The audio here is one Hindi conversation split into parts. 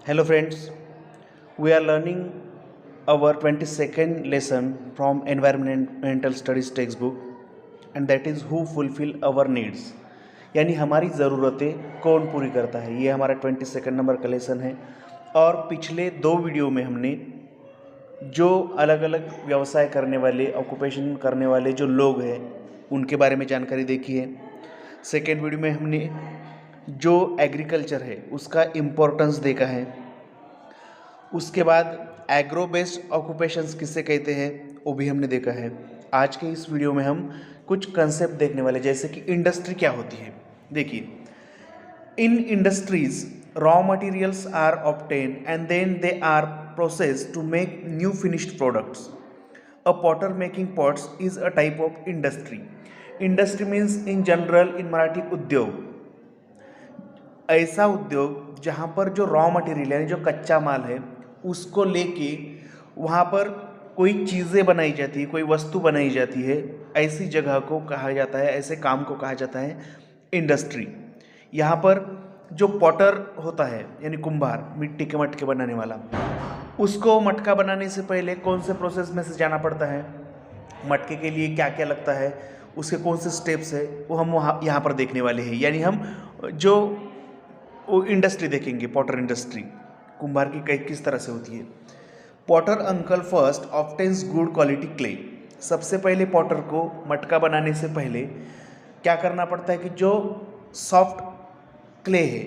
Hello friends, we are learning our 22nd lesson from environmental studies textbook and that is who fulfill our needs यानी हमारी ज़रूरतें कौन पूरी करता है। ये हमारा 22 नंबर का लेसन है और पिछले दो वीडियो में हमने जो अलग अलग व्यवसाय करने वाले ऑक्यूपेशन करने वाले जो लोग हैं उनके बारे में जानकारी देखी है। सेकेंड वीडियो में हमने जो एग्रीकल्चर है उसका इम्पोर्टेंस देखा है। उसके बाद एग्रो बेस्ड ऑक्यूपेशंस किससे कहते हैं वो भी हमने देखा है। आज के इस वीडियो में हम कुछ कंसेप्ट देखने वाले, जैसे कि इंडस्ट्री क्या होती है। देखिए, in industries raw materials are obtain and then they are processed to make new finished products. A potter making pots is a type of industry. Industry means in general in Marathi उद्योग, ऐसा उद्योग जहाँ पर जो रॉ मटेरियल यानी जो कच्चा माल है उसको लेके वहाँ पर कोई चीज़ें बनाई जाती है, कोई वस्तु बनाई जाती है, ऐसी जगह को कहा जाता है, ऐसे काम को कहा जाता है इंडस्ट्री। यहाँ पर जो पॉटर होता है यानी कुम्हार, मिट्टी के मटके बनाने वाला, उसको मटका बनाने से पहले कौन से प्रोसेस में से जाना पड़ता है, मटके के लिए क्या क्या लगता है, उसके कौन से स्टेप्स है, वो हम वहाँ यहाँ पर देखने वाले हैं। यानी हम जो वो इंडस्ट्री देखेंगे, पॉटर इंडस्ट्री, कुम्हार की किस तरह से होती है। Potter uncle first obtains good quality clay. सबसे पहले पॉटर को मटका बनाने से पहले क्या करना पड़ता है कि जो सॉफ्ट क्ले है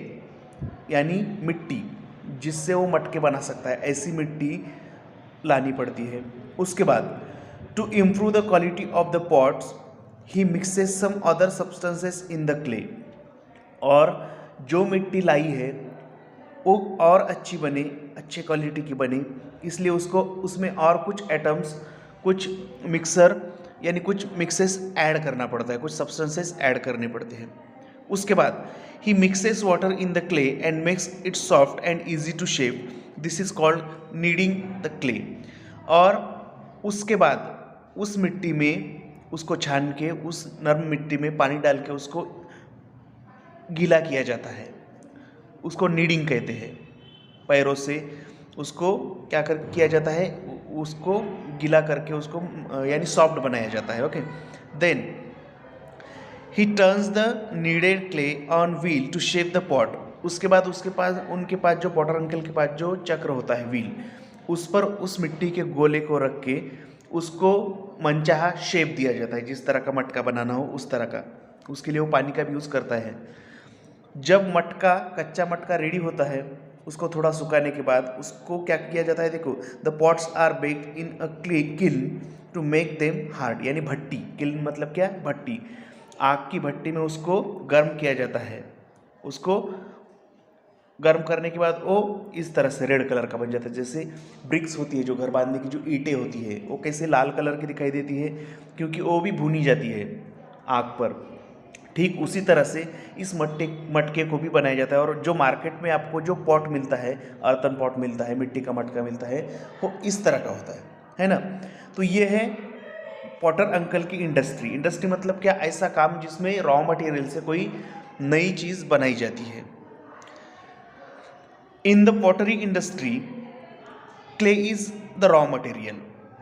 यानी मिट्टी जिससे वो मटके बना सकता है, ऐसी मिट्टी लानी पड़ती है। उसके बाद to improve the quality of the pots he mixes some other substances in the clay. और जो मिट्टी लाई है वो और अच्छी बने, अच्छे क्वालिटी की बने, इसलिए उसको उसमें और कुछ एटम्स, कुछ मिक्सर यानी कुछ मिक्सेस ऐड करना पड़ता है, कुछ सब्सटेंसेस ऐड करने पड़ते हैं। उसके बाद he mixes water in the clay and makes it soft and easy to shape. This is called kneading the clay. और उसके बाद उस मिट्टी में उसको छान के उस नर्म मिट्टी में पानी डाल के उसको गीला किया जाता है, उसको नीडिंग कहते हैं। पैरों से उसको क्या कर किया जाता है, उसको गीला करके उसको यानी सॉफ्ट बनाया जाता है। Okay, then he turns the kneaded clay on wheel to shape the pot. उसके बाद उनके पास जो पॉटर अंकल के पास जो चक्र होता है व्हील, उस पर उस मिट्टी के गोले को रख के उसको मनचाहा शेप दिया जाता है, जिस तरह का मटका बनाना हो उस तरह का। उसके लिए वो पानी का भी यूज़ करता है। जब मटका, कच्चा मटका रेडी होता है, उसको थोड़ा सुखाने के बाद उसको क्या किया जाता है, देखो, the pots are baked in a kiln to make them hard. यानी भट्टी, किल्न मतलब क्या, भट्टी, आग की भट्टी में उसको गर्म किया जाता है। उसको गर्म करने के बाद वो इस तरह से रेड कलर का बन जाता है। जैसे ब्रिक्स होती है जो घर बांधने की जो ईंटें होती है, वो कैसे लाल कलर की दिखाई देती है, क्योंकि वो भी भुनी जाती है आग पर। ठीक उसी तरह से इस मटके को भी बनाया जाता है। और जो मार्केट में आपको जो पॉट मिलता है, अर्थन पॉट मिलता है, मिट्टी का मटका मिलता है, वो इस तरह का होता है ना। तो ये है पॉटर अंकल की इंडस्ट्री। इंडस्ट्री मतलब क्या, ऐसा काम जिसमें रॉ मटेरियल से कोई नई चीज़ बनाई जाती है। In the pottery industry clay is the raw material.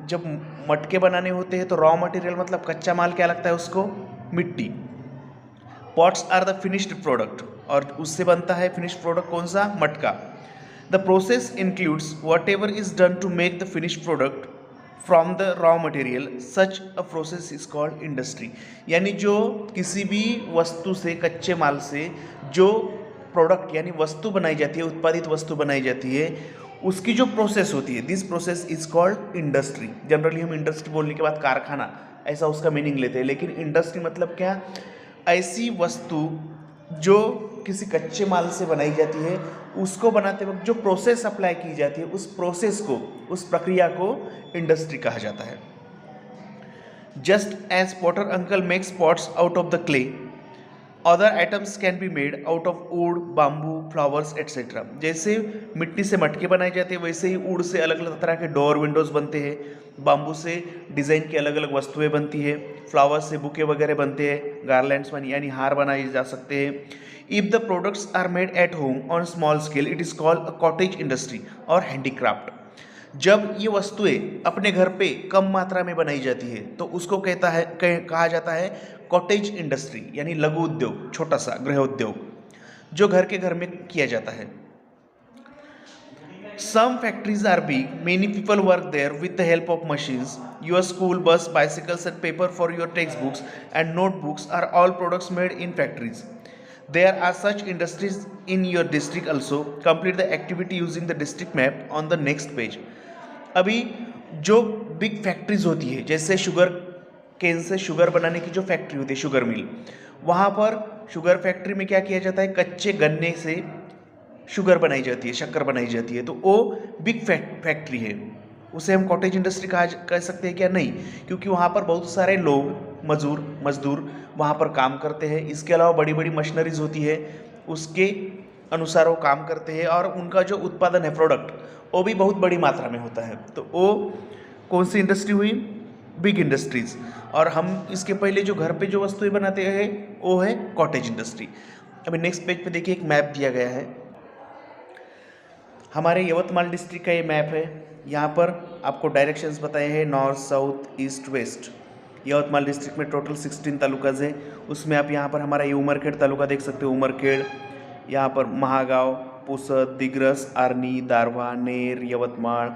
जब मटके बनाने होते हैं तो रॉ मटेरियल मतलब कच्चा माल क्या लगता है उसको, मिट्टी। Pots are the finished product, और उससे बनता है फिनिश्ड प्रोडक्ट कौन सा, मटका। The process includes whatever is done to make the finished product from the raw material, such a process is called industry. यानी जो किसी भी वस्तु से, कच्चे माल से जो प्रोडक्ट यानी वस्तु बनाई जाती है, उत्पादित वस्तु बनाई जाती है, उसकी जो प्रोसेस होती है, this process is called industry. Generally हम इंडस्ट्री बोलने के बाद कारखाना ऐसा उसका मीनिंग लेते हैं, लेकिन इंडस्ट्री मतलब क्या, ऐसी वस्तु जो किसी कच्चे माल से बनाई जाती है, उसको बनाते वक्त जो प्रोसेस अप्लाई की जाती है, उस प्रोसेस को, उस प्रक्रिया को इंडस्ट्री कहा जाता है। Just as potter uncle makes pots out of the clay, other items can be made out of wood, bamboo, flowers etcetera. जैसे मिट्टी से मटके बनाए जाते हैं वैसे ही वुड से अलग अलग तरह के डोर विंडोज़ बनते हैं, बाम्बू से डिज़ाइन की अलग अलग वस्तुएं बनती है, फ्लावर्स से बुके वगैरह बनते हैं, गार्लैंड्स यानी हार बनाए जा सकते हैं। If the products are made at home on small scale it is called a cottage industry और हैंडीक्राफ्ट। जब ये वस्तुएं अपने घर पे कम मात्रा में बनाई जाती है तो उसको कहा जाता है कॉटेज इंडस्ट्री यानी लघु उद्योग, छोटा सा गृह उद्योग जो घर के घर में किया जाता है। Some factories are big, many people work there with the help of machines. Your school bus, bicycles, and paper for your textbooks and notebooks are all products made in factories. There are such industries in your district also. Complete the activity using the district map on the next page. अभी जो बिग फैक्ट्रीज होती है जैसे शुगर केन से शुगर बनाने की जो फैक्ट्री होती है शुगर मिल, वहाँ पर शुगर फैक्ट्री में क्या किया जाता है, कच्चे गन्ने से शुगर बनाई जाती है, शक्कर बनाई जाती है, तो वो बिग फैक्ट्री है। उसे हम कॉटेज इंडस्ट्री कह सकते हैं क्या? नहीं, क्योंकि वहाँ पर बहुत सारे लोग मजदूर वहाँ पर काम करते हैं। इसके अलावा बड़ी बड़ी मशीनरीज होती है, उसके अनुसार वो काम करते हैं और उनका जो उत्पादन है प्रोडक्ट वो भी बहुत बड़ी मात्रा में होता है। तो वो कौन सी इंडस्ट्री हुई? Big industries. और हम इसके पहले जो घर पे जो वस्तुएं बनाते हैं वो है कॉटेज इंडस्ट्री। अभी नेक्स्ट पेज पे देखिए एक मैप दिया गया है, हमारे यवतमाल डिस्ट्रिक्ट का ये मैप है। यहाँ पर आपको डायरेक्शंस बताए हैं north, south, east, west. Yavatmal district में टोटल 16 तालुकाज है, उसमें आप यहाँ पर हमारा ये उमरखेड़ तालुका देख सकते हो। उमरखेड़, यहाँ पर महागाव, पुसद, दिग्रस, आर्नी, दारव्हा, नेर, यवतमाळ,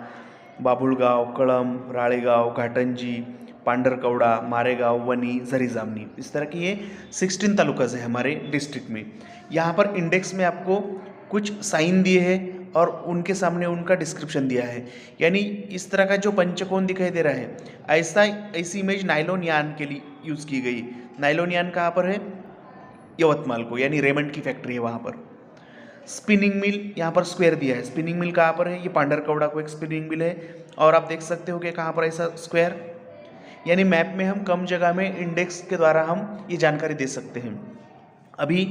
बाभुळगाव, कळंब, राळेगाव, घाटंजी, पांढरकवडा, मारेगाव, वनी, झरी-जामनी। इस तरह की ये 16 तालुकाज है हमारे डिस्ट्रिक्ट में। यहाँ पर इंडेक्स में आपको कुछ साइन दिए हैं और उनके सामने उनका डिस्क्रिप्शन दिया है। यानी इस तरह का जो पंचकोण दिखाई दे रहा है, ऐसी इमेज नायलॉन यान के लिए यूज़ की गई। नायलॉन यान कहाँ पर है? यवतमाल को, यानी रेमंड की फैक्ट्री है वहाँ पर। स्पिनिंग मिल यहाँ पर स्क्वायर दिया है, स्पिनिंग मिल कहाँ पर है? ये पांढरकवडा को एक स्पिनिंग मिल है। और आप देख सकते हो कि कहाँ पर ऐसा स्क्वायर, यानी मैप में हम कम जगह में इंडेक्स के द्वारा हम ये जानकारी दे सकते हैं। अभी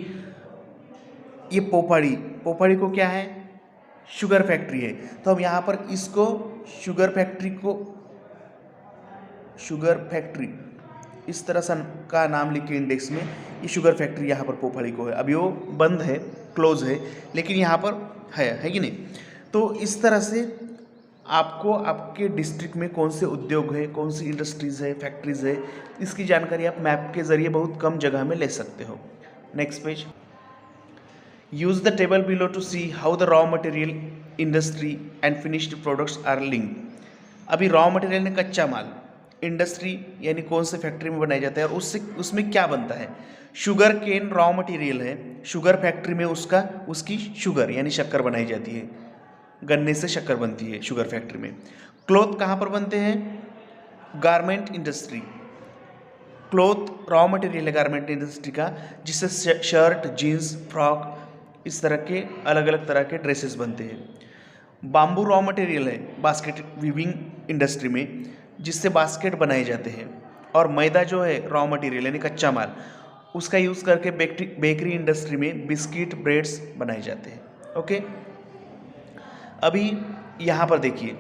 ये पोपाड़ी को क्या है? शुगर फैक्ट्री है। तो हम यहाँ पर इसको शुगर फैक्ट्री इस तरह सा का नाम लिख के इंडेक्स में, ये शुगर फैक्ट्री यहाँ पर पोपाड़ी को है। अभी वो बंद है, क्लोज है, लेकिन यहाँ पर है कि नहीं? तो इस तरह से आपको आपके डिस्ट्रिक्ट में कौन से उद्योग है, कौन सी इंडस्ट्रीज़ है, फैक्ट्रीज़ है, इसकी जानकारी आप मैप के ज़रिए बहुत कम जगह में ले सकते हो। Next page. Use the table below to see how the raw material, industry and finished products are linked. अभी रॉ मटेरियल ने कच्चा माल, इंडस्ट्री यानी कौन से फैक्ट्री में बनाया जाता है और उसमें क्या बनता है? शुगर केन रॉ मटेरियल है, शुगर फैक्ट्री में उसकी शुगर यानी शक्कर बनाई जाती है, गन्ने से शक्कर बनती है शुगर फैक्ट्री में। क्लॉथ कहाँ पर बनते हैं? Garment industry. Cloth raw material है गारमेंट इंडस्ट्री का, जिससे शर्ट, जीन्स, फ्रॉक, इस तरह के अलग अलग तरह के ड्रेसेस बनते हैं। बाम्बू रॉ मटेरियल है बास्केट वीविंग इंडस्ट्री में, जिससे बास्केट बनाए जाते हैं। और मैदा जो है रॉ मटेरियल यानी कच्चा माल, उसका यूज़ करके बेकरी इंडस्ट्री में बिस्किट, ब्रेड्स बनाए जाते हैं। ओके, अभी यहाँ पर देखिए,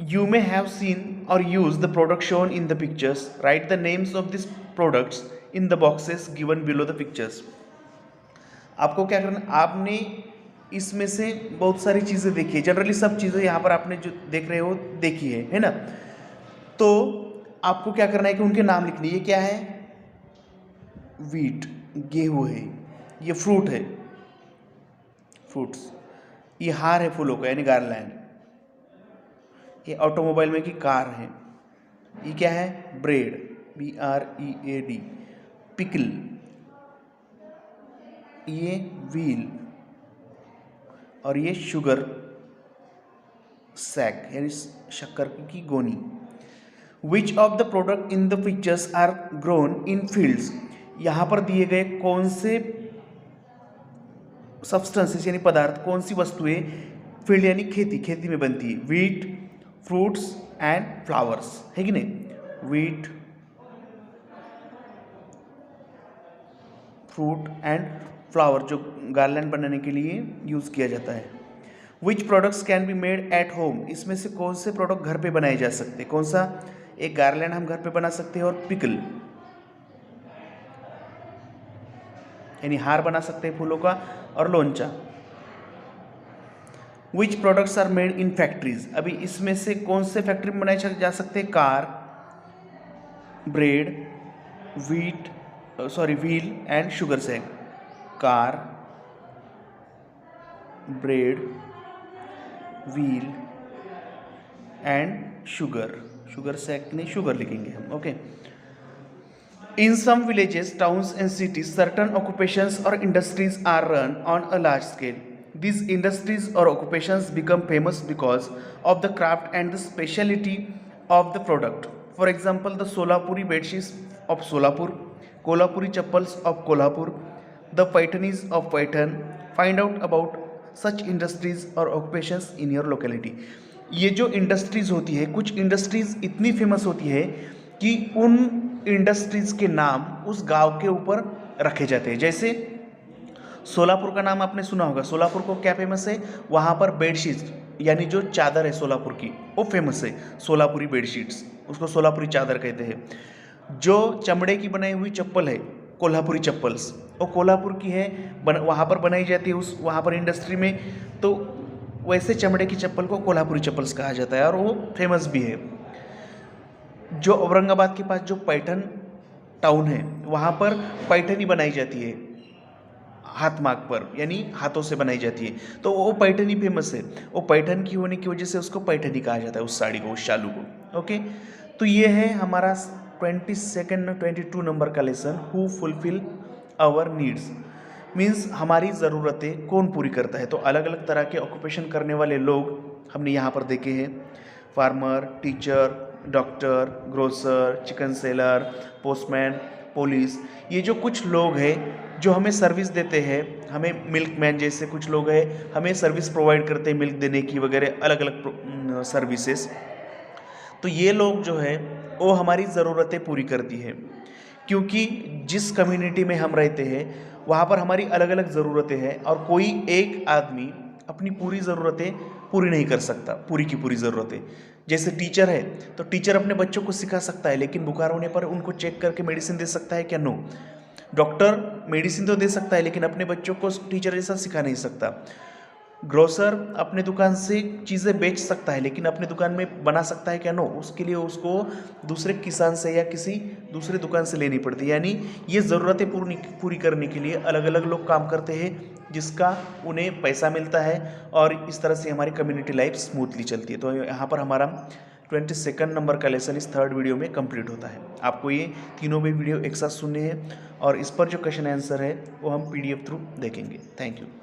यू मे हैव सीन और use the product shown in the pictures, right the names of this products in the boxes given below the pictures. आपको क्या करना, आपने इसमें से बहुत सारी चीज़ें देखी है, जनरली सब चीज़ें यहाँ पर आपने जो देख रहे हो देखी है ना? तो आपको क्या करना है कि उनके नाम लिखने। ये क्या है? वीट, गेहूँ है। ये फ्रूट है, फ्रूट्स। ये हार है फूलों का यानी गार्लैंड। ये ऑटोमोबाइल में की कार है। ये क्या है? Bread, BREAD। पिकल, ये व्हील। और ये शुगर सैक यानी शक्कर की गोनी। Which of the product in the pictures are grown in fields. यहाँ पर दिए गए कौन से सब्सटेंसेस यानी पदार्थ, कौन सी वस्तुएं फील्ड यानी खेती में बनती है? वीट, फ्रूट्स एंड फ्लावर्स, है कि नहीं? वीट, फ्रूट एंड फ्लावर, जो गार्लैंड बनाने के लिए यूज़ किया जाता है। विच products can be made at home, इसमें से कौन से प्रोडक्ट घर पे बनाए जा सकते हैं? कौन सा एक गार्लैंड हम घर पे बना सकते हैं? और पिकल यानी हार बना सकते हैं फूलों का, और लोंचा। Which products are made in factories, अभी इसमें से कौन से फैक्ट्री में बनाए जा सकते हैं? Car, bread, wheel and sugar sack. Car, bread, wheel and sugar sack नहीं, शुगर लिखेंगे हम, okay. In some villages, towns and cities, certain occupations or industries are run on a large scale. These industries or occupations become famous because of the craft and the specialty of the product. For example, the Solapuri bedsheets of Solapur, Kolhapuri chappals of Kolhapur, the Paithanis of Paitan. Find out about such industries or occupations in your locality. ये जो इंडस्ट्रीज़ होती है, कुछ इंडस्ट्रीज़ इतनी फेमस होती है कि उन इंडस्ट्रीज़ के नाम उस गांव के ऊपर रखे जाते हैं। जैसे सोलापुर का नाम आपने सुना होगा। सोलापुर को क्या फेमस है? वहाँ पर बेडशीट यानी जो चादर है सोलापुर की, वो फेमस है। सोलापुरी बेडशीट्स, उसको सोलापुरी चादर कहते हैं। जो चमड़े की बनाई हुई चप्पल है, कोल्हापुरी चप्पल्स, वो कोल्हापुर की है, वहाँ पर बनाई जाती है उस वहाँ पर इंडस्ट्री में। तो वैसे चमड़े की चप्पल को कोल्हापुरी चप्पल्स कहा जाता है और वो फेमस भी है। जो औरंगाबाद के पास जो पैठन टाउन है, वहाँ पर पैठनी बनाई जाती है हाथ माग पर, यानी हाथों से बनाई जाती है। तो वो पैठनी फेमस है। वो पैठन की होने की वजह से उसको पैठनी कहा जाता है, उस साड़ी को, उस शालू को, ओके। तो ये है हमारा 22 नंबर का lesson, who fulfil our needs, means हमारी ज़रूरतें कौन पूरी करता है। तो अलग अलग तरह के ऑक्यूपेशन करने वाले लोग हमने यहाँ पर देखे हैं। Farmer, teacher, doctor, grocer, chicken seller, postman, police. ये जो कुछ लोग हैं जो हमें सर्विस देते हैं, हमें मिल्कमैन जैसे कुछ लोग हैं, हमें सर्विस प्रोवाइड करते हैं मिल्क देने की वगैरह अलग अलग सर्विसेज। तो ये लोग जो है वो हमारी ज़रूरतें पूरी करती है, क्योंकि जिस कम्युनिटी में हम रहते हैं वहाँ पर हमारी अलग अलग ज़रूरतें हैं और कोई एक आदमी अपनी पूरी ज़रूरतें पूरी नहीं कर सकता, पूरी की पूरी ज़रूरतें। जैसे टीचर है तो टीचर अपने बच्चों को सिखा सकता है, लेकिन बुखार होने पर उनको चेक करके मेडिसिन दे सकता है क्या? नो। डॉक्टर मेडिसिन तो दे सकता है लेकिन अपने बच्चों को टीचर जैसा सिखा नहीं सकता। ग्रोसर अपने दुकान से चीज़ें बेच सकता है लेकिन अपने दुकान में बना सकता है क्या? नो। उसके लिए उसको दूसरे किसान से या किसी दूसरे दुकान से लेनी पड़ती है। यानी ये ज़रूरतें पूरी करने के लिए अलग अलग लोग काम करते हैं, जिसका उन्हें पैसा मिलता है और इस तरह से हमारी कम्युनिटी लाइफ स्मूथली चलती है। तो यहाँ पर हमारा 22 नंबर का लेसन इस 3rd वीडियो में कंप्लीट होता है। आपको ये तीनों भी वीडियो एक साथ सुनने हैं और इस पर जो क्वेश्चन आंसर है वो हम PDF थ्रू देखेंगे। Thank you.